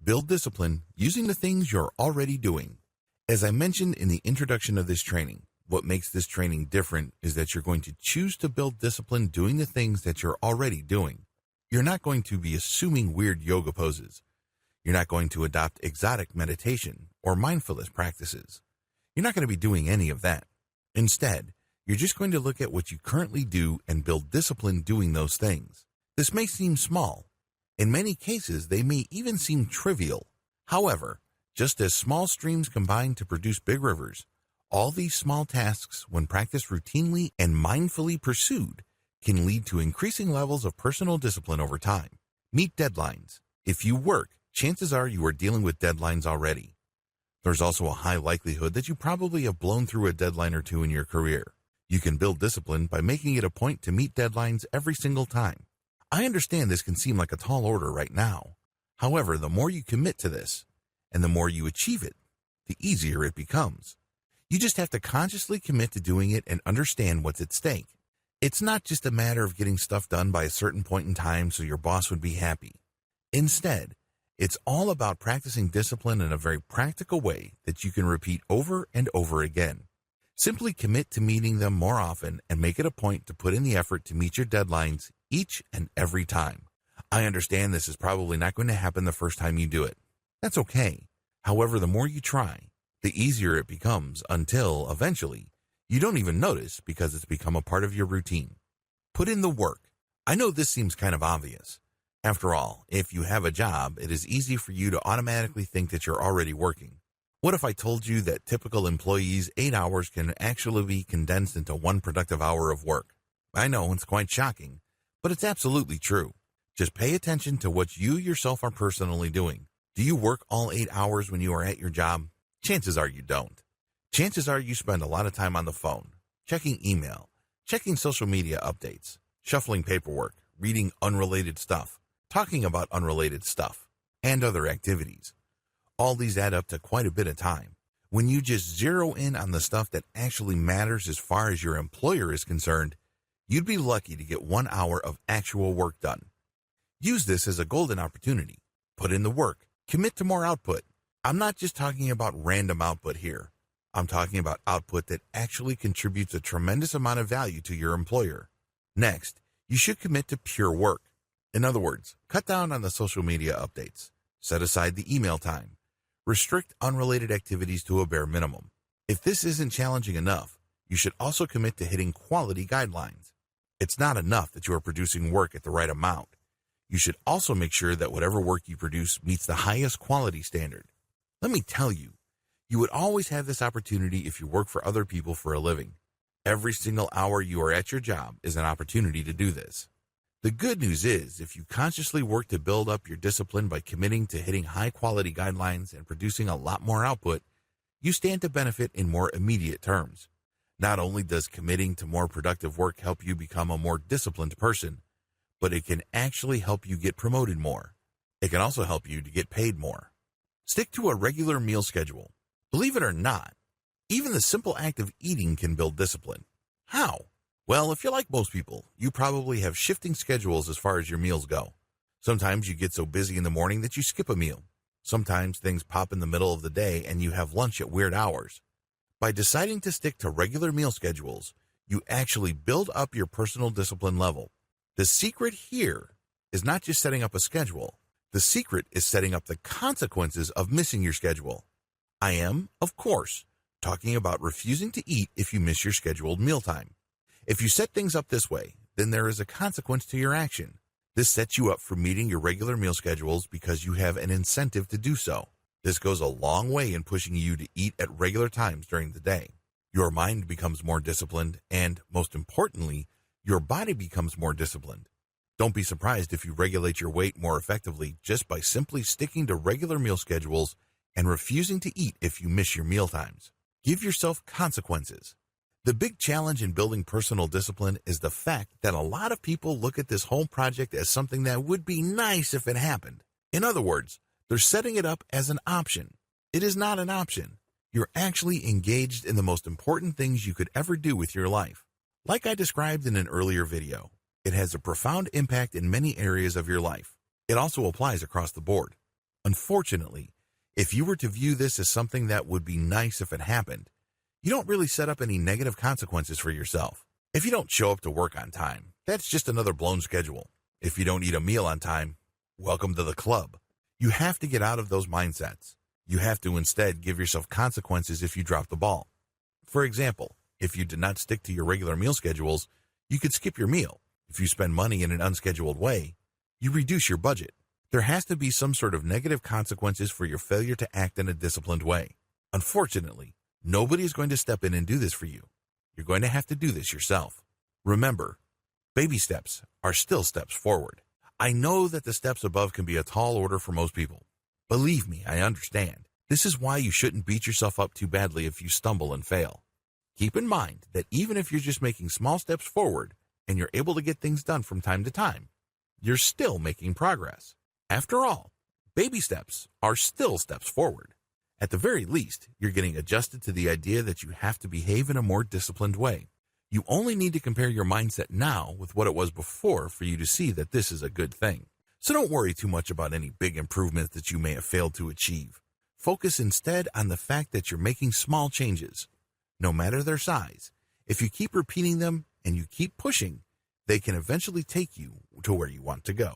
Build discipline using the things you're already doing. As I mentioned in the introduction of this training, what makes this training different is that you're going to choose to build discipline doing the things that you're already doing. You're not going to be assuming weird yoga poses. You're not going to adopt exotic meditation or mindfulness practices. You're not going to be doing any of that. Instead, you're just going to look at what you currently do and build discipline doing those things. This may seem small. In many cases, they may even seem trivial. However, just as small streams combine to produce big rivers, all these small tasks, when practiced routinely and mindfully pursued, can lead to increasing levels of personal discipline over time. Meet deadlines. If you work, chances are you are dealing with deadlines already. There's also a high likelihood that you probably have blown through a deadline or two in your career. You can build discipline by making it a point to meet deadlines every single time. I understand this can seem like a tall order right now. However, the more you commit to this, and the more you achieve it, the easier it becomes. You just have to consciously commit to doing it and understand what's at stake. It's not just a matter of getting stuff done by a certain point in time so your boss would be happy. Instead, it's all about practicing discipline in a very practical way that you can repeat over and over again. Simply commit to meeting them more often and make it a point to put in the effort to meet your deadlines each and every time. I understand this is probably not going to happen the first time you do it. That's okay. However, the more you try, the easier it becomes until, eventually, you don't even notice because it's become a part of your routine. Put in the work. I know this seems kind of obvious. After all, if you have a job, it is easy for you to automatically think that you're already working. What if I told you that typical employees' 8 hours can actually be condensed into one productive hour of work? I know it's quite shocking, but it's absolutely true. Just pay attention to what you yourself are personally doing. Do you work all 8 hours when you are at your job? Chances are you don't. Chances are you spend a lot of time on the phone, checking email, checking social media updates, shuffling paperwork, reading unrelated stuff, talking about unrelated stuff, and other activities. All these add up to quite a bit of time. When you just zero in on the stuff that actually matters as far as your employer is concerned, you'd be lucky to get 1 hour of actual work done. Use this as a golden opportunity. Put in the work. Commit to more output. I'm not just talking about random output here. I'm talking about output that actually contributes a tremendous amount of value to your employer. Next, you should commit to pure work. In other words, cut down on the social media updates. Set aside the email time. Restrict unrelated activities to a bare minimum. If this isn't challenging enough, you should also commit to hitting quality guidelines. It's not enough that you are producing work at the right amount. You should also make sure that whatever work you produce meets the highest quality standard. Let me tell you, you would always have this opportunity if you work for other people for a living. Every single hour you are at your job is an opportunity to do this. The good news is, if you consciously work to build up your discipline by committing to hitting high-quality guidelines and producing a lot more output, you stand to benefit in more immediate terms. Not only does committing to more productive work help you become a more disciplined person, but it can actually help you get promoted more. It can also help you to get paid more. Stick to a regular meal schedule. Believe it or not, even the simple act of eating can build discipline. How? Well, if you're like most people, you probably have shifting schedules as far as your meals go. Sometimes you get so busy in the morning that you skip a meal. Sometimes things pop in the middle of the day and you have lunch at weird hours. By deciding to stick to regular meal schedules, you actually build up your personal discipline level. The secret here is not just setting up a schedule. The secret is setting up the consequences of missing your schedule. I am, of course, talking about refusing to eat if you miss your scheduled mealtime. If you set things up this way, then there is a consequence to your action. This sets you up for meeting your regular meal schedules because you have an incentive to do so. This goes a long way in pushing you to eat at regular times during the day. Your mind becomes more disciplined and, most importantly, your body becomes more disciplined. Don't be surprised if you regulate your weight more effectively just by simply sticking to regular meal schedules and refusing to eat if you miss your meal times. Give yourself consequences. The big challenge in building personal discipline is the fact that a lot of people look at this whole project as something that would be nice if it happened. In other words, they're setting it up as an option. It is not an option. You're actually engaged in the most important things you could ever do with your life. Like I described in an earlier video, it has a profound impact in many areas of your life. It also applies across the board. Unfortunately, if you were to view this as something that would be nice if it happened, you don't really set up any negative consequences for yourself. If you don't show up to work on time, that's just another blown schedule. If you don't eat a meal on time, welcome to the club. You have to get out of those mindsets. You have to instead give yourself consequences if you drop the ball. For example, if you did not stick to your regular meal schedules, you could skip your meal. If you spend money in an unscheduled way, you reduce your budget. There has to be some sort of negative consequences for your failure to act in a disciplined way. Unfortunately, nobody is going to step in and do this for you. You're going to have to do this yourself. Remember, baby steps are still steps forward. I know that the steps above can be a tall order for most people. Believe me, I understand. This is why you shouldn't beat yourself up too badly if you stumble and fail. Keep in mind that even if you're just making small steps forward and you're able to get things done from time to time, you're still making progress. After all, baby steps are still steps forward. At the very least, you're getting adjusted to the idea that you have to behave in a more disciplined way. You only need to compare your mindset now with what it was before for you to see that this is a good thing. So don't worry too much about any big improvements that you may have failed to achieve. Focus instead on the fact that you're making small changes. No matter their size, if you keep repeating them and you keep pushing, they can eventually take you to where you want to go.